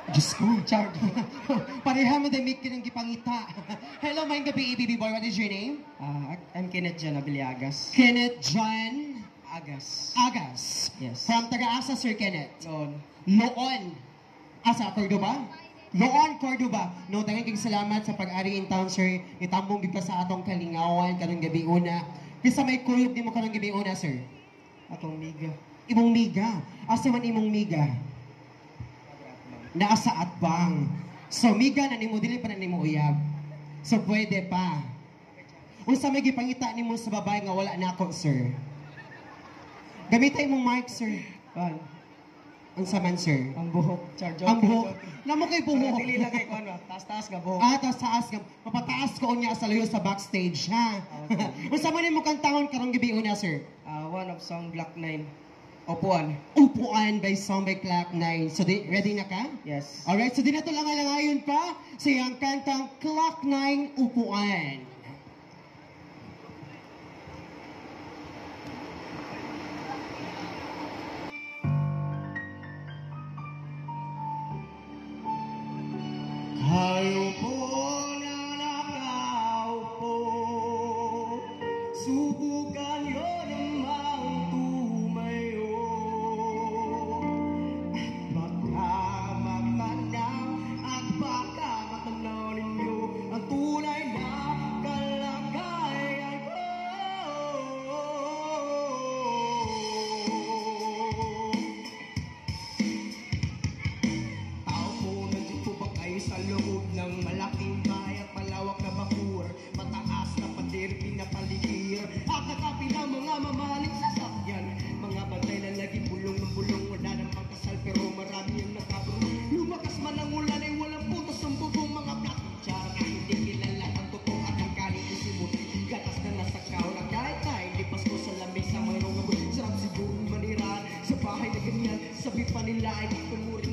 Diyos ko, Chard. Pareha mo din make ng gipangita. Hello, maing gabi, ABB boy. What is your name? I'm Kenneth John Abiliagas. Kenneth John Agas. Agas. Yes. From taga-asa, Sir Kenneth. Noon. Noon. Asa, Cordoba? Noon, Cordoba. No, tangang kong salamat sa pag-ari in town, sir. Itambong gipa sa atong kalingawan, kanong gabi una. Kisa may kuyog di mo kanong gabi una, sir. Atong miga. Imong miga. Asa man imong miga? Naasa atbang. So, miga na nimo, dili pa na nimo uyab. So, pwede pa. Unsa may gipangita nimo sa babae nga wala na ako, sir? Gamitin imong mic, sir. Pan. Unsa man, sir? Ang buhok. Charge Ang buhok. Namo kay buhok. Dili lang kay kuno. Taas-taas nga buhok. Taas ka. Papataas ko niya sa layo sa backstage, ha? Okay. Unsa man nimo kantangon karong gabi una, sir? One of song Black 9. Opuan. Upuan by Song by Clock 9. So, ready na ka? Yes. Alright, so di na ito lang alangayon pa sa iyang kantang Clock 9 Upuan. Kayo po na nakaupo, subukan nyo namang tumayo at baka matanaw ninyo ang tunay na kalagayan ko. Tao po, nandiyan po ba kayo sa loob ng malaking bahay at palawak na bakur? Mataas na pader, pinapaligir at nakapila mga mamahaling sasakyan. Mga bantay na laging bulong ng bulong, wala nang pagkasal pero marami ang nakabro. Lumakas man ang ulan ay walang putos ang bubong, mga black char na hindi kilala ang totoo at ang kalit isimot. Gatas na nasa kaon na kahit na hindi pasko sa lamig sa mayroong abot. Sarap siguro manirahan sa bahay na ganyan, sabi pa nila ay di tumuri.